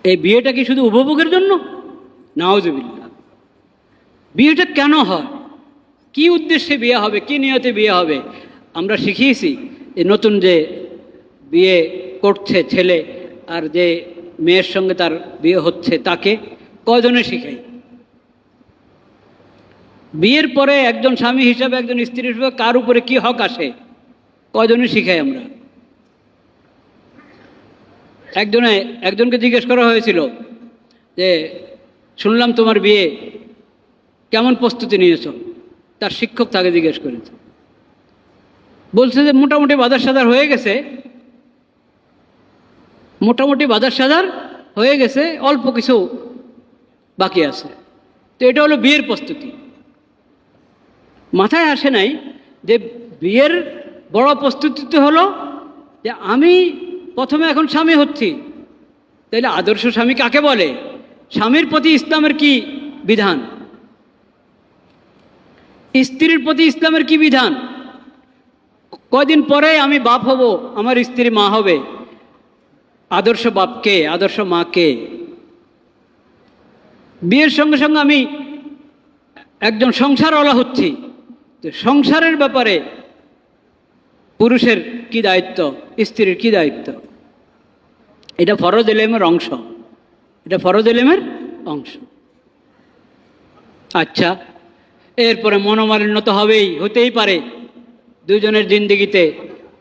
এই বিয়েটা কি শুধু উপভোগের জন্য? নাউজুবিল্লাহ। বিয়েটা কেন হয়, কি উদ্দেশ্যে বিয়ে হবে, কি নিয়তে বিয়ে হবে? আমরা শিখিয়েছি এই নতুন যে বিয়ে করছে ছেলে আর যে মেয়ের সঙ্গে তার বিয়ে হচ্ছে তাকে কয়জনে শিখাই? বিয়ের পরে একজন স্বামী হিসাবে একজন স্ত্রী হিসাবে কার উপরে কি হক আসে কয়জনে শিখাই আমরা? একজনকে জিজ্ঞেস করা হয়েছিল যে শুনলাম তোমার বিয়ে, কেমন প্রস্তুতি নিয়েছ? তার শিক্ষক তাকে জিজ্ঞেস করেছে, বলছে যে মোটামুটি বাজার সাজার হয়ে গেছে, মোটামুটি বাজার সাজার হয়ে গেছে, অল্প কিছু বাকি আছে। তো এটা হলো বিয়ের প্রস্তুতি। মাথায় আসে নাই যে বিয়ের বড় প্রস্তুতি হলো যে আমি প্রথমে এখন স্বামী হচ্ছি, তাইলে আদর্শ স্বামী কাকে বলে? স্বামীর প্রতি ইসলামের কি বিধান, স্ত্রীর প্রতি ইসলামের কি বিধান? কয়দিন পরে আমি বাপ হব, আমার স্ত্রী মা হবে। আদর্শ বাপকে, আদর্শ মাকে। বিয়ের সঙ্গে সঙ্গে আমি একজন সংসারওয়ালা হচ্ছি, তো সংসারের ব্যাপারে পুরুষের কি দায়িত্ব, স্ত্রীর কি দায়িত্ব, এটা ফরজ ইলমের অংশ, এটা ফরজ ইলমের অংশ। আচ্ছা, এরপরে মনোমালিন্য তো হবেই, হতেই পারে দুজনের জিন্দেগিতে,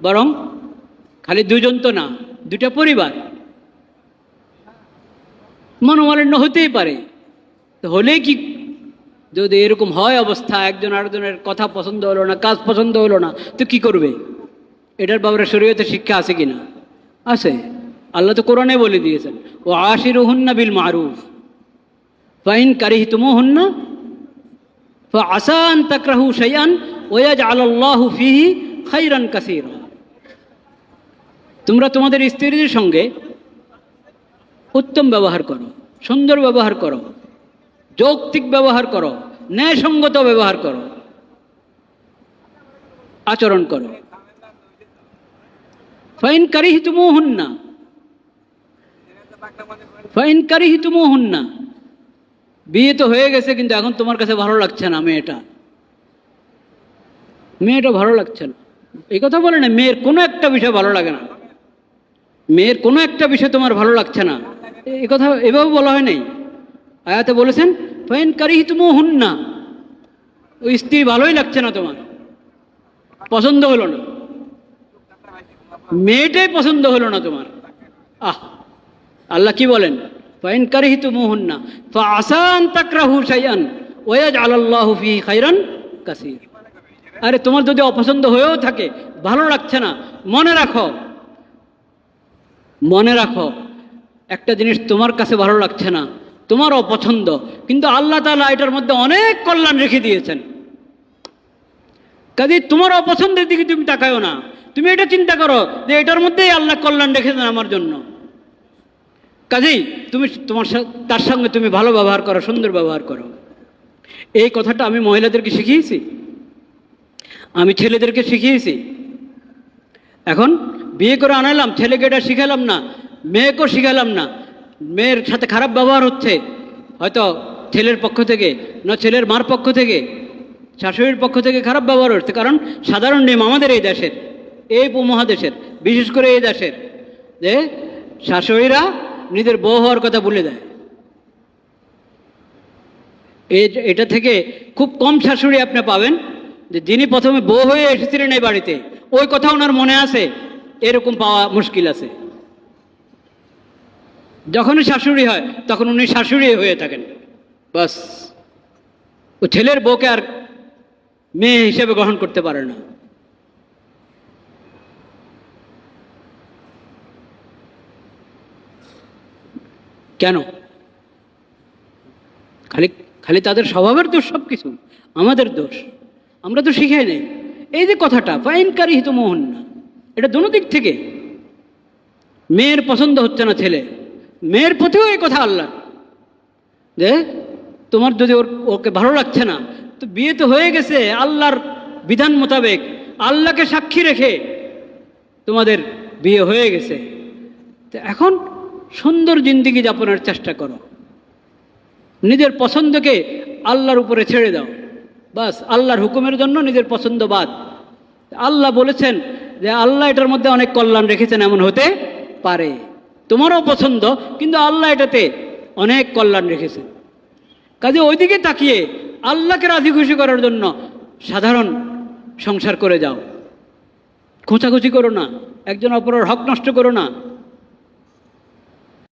বরং খালি দুজন তো না, দুটা পরিবার, মনোমালিন্য হতেই পারে। তো হলেই কি, যদি এরকম হয় অবস্থা, একজন আরেকজনের কথা পছন্দ হলো না, কাজ পছন্দ হলো না, তো কি করবে? এটার ব্যাপারে শরীয়তে শিক্ষা আছে কিনা? আছে। আল্লাহ তো কোরআনে বলে দিয়েছেন, ও আশিরুহুন্না বিল মারুফ ফাইন কারিহতুমুহুন্না ফাআসা আন তাকরাহু শাইআন ওয়া ইয়াজআলাল্লাহু ফীহি খায়রান কাসীরা। তোমরা তোমাদের স্ত্রীদের সঙ্গে উত্তম ব্যবহার করো, সুন্দর ব্যবহার করো, যৌক্তিক ব্যবহার করো, ন্যায়সঙ্গত ব্যবহার করো, আচরণ করো। ফাইন কারিহতুমুহুন্না, ফাইন কারিহতুমুহুন্না, বিয়ে তো হয়ে গেছে কিন্তু এখন তোমার কাছে ভালো লাগছে না মেয়েটা ভালো লাগছে না, এই কথা বলে না। মেয়ের কোনো একটা বিষয় ভালো লাগে না, মেয়ের কোনো একটা বিষয় তোমার ভালো লাগছে না, এই কথা এভাবে বলা হয় নাই। আয়াতে বলেছেন ফাইন কারিহতুমুহুন্না, ওই স্ত্রী ভালোই লাগছে না, তোমার পছন্দ হলো না, মেয়েটাই পছন্দ হলো না তোমার। আল্লাহ কি বলেন? ফাইন কারিহতুমুহুন্না ফাআসা আন তাকরাহু শাইআন ওয়া ইয়াজআলাল্লাহু ফীহি খায়রান কাসীর। আরে তোমার যদি অপছন্দ হয়েও থাকে, ভালো লাগছে না, মনে রাখো একটা জিনিস তোমার কাছে ভালো লাগছে না, তোমার অপছন্দ, কিন্তু আল্লাহ তাআলা এটার মধ্যে অনেক কল্যাণ রেখে দিয়েছেন। কাজে তোমার অপছন্দের দিকে তুমি তাকায়ও না, তুমি এটা চিন্তা করো যে এটার মধ্যেই আল্লাহ কল্যাণ রেখেছেন আমার জন্য। কাজেই তুমি তার সঙ্গে তুমি ভালো ব্যবহার করো, সুন্দর ব্যবহার করো। এই কথাটা আমি মহিলাদেরকে শিখিয়েছি, আমি ছেলেদেরকে শিখিয়েছি। এখন বিয়ে করে আনালাম, ছেলেকে এটা শিখালাম না, মেয়েকেও শিখালাম না, মেয়ের সাথে খারাপ ব্যবহার হচ্ছে, হয়তো ছেলের পক্ষ থেকে না ছেলের মার পক্ষ থেকে, শাশুড়ির পক্ষ থেকে খারাপ ব্যবহার হচ্ছে। কারণ সাধারণ নিয়ম আমাদের এই দেশের, এই উপমহাদেশের, বিশেষ করে এই দেশের, যে শাশুড়িরা নিজের বউ হওয়ার কথা ভুলে দেয়। এটা থেকে খুব কম শাশুড়ি আপনি পাবেন যে যিনি প্রথমে বউ হয়ে এসেছিলেন এই বাড়িতে, ওই কথা ওনার মনে আছে, এরকম পাওয়া মুশকিল আছে। যখনই শাশুড়ি হয় তখন উনি শাশুড়ি হয়ে থাকেন, বাস। ও ছেলের বউকে আর মেয়ে হিসেবে গ্রহণ করতে পারে না। কেন? খালি তাদের স্বভাবের দোষ, সব কিছু আমাদের দোষ, আমরা তো শিখাই নেই। এই যে কথাটা ফাইন কারিহতুমুহুন্না, এটা দোনো দিক থেকে। মেয়ের পছন্দ হচ্ছে না ছেলে, মেয়ের প্রতিও এই কথা আল্লাহ, যে তোমার যদি ওকে ভালো লাগছে না, তো বিয়ে তো হয়ে গেছে, আল্লাহর বিধান মোতাবেক, আল্লাহকে সাক্ষী রেখে তোমাদের বিয়ে হয়ে গেছে। তো এখন সুন্দর জিন্দিগি যাপনের চেষ্টা করো, নিজের পছন্দকে আল্লাহর উপরে ছেড়ে দাও। বাস আল্লাহর হুকুমের জন্য নিজের পছন্দ বাদ। আল্লাহ বলেছেন যে আল্লাহ এটার মধ্যে অনেক কল্যাণ রেখেছেন, এমন হতে পারে তোমারও পছন্দ, কিন্তু আল্লাহ এটাতে অনেক কল্যাণ রেখেছেন। কাজে ওইদিকে তাকিয়ে আল্লাহকে রাজি খুশি করার জন্য সাধারণ সংসার করে যাও, খোঁচাখুচি করো না, একজন অপরের হক নষ্ট করো না।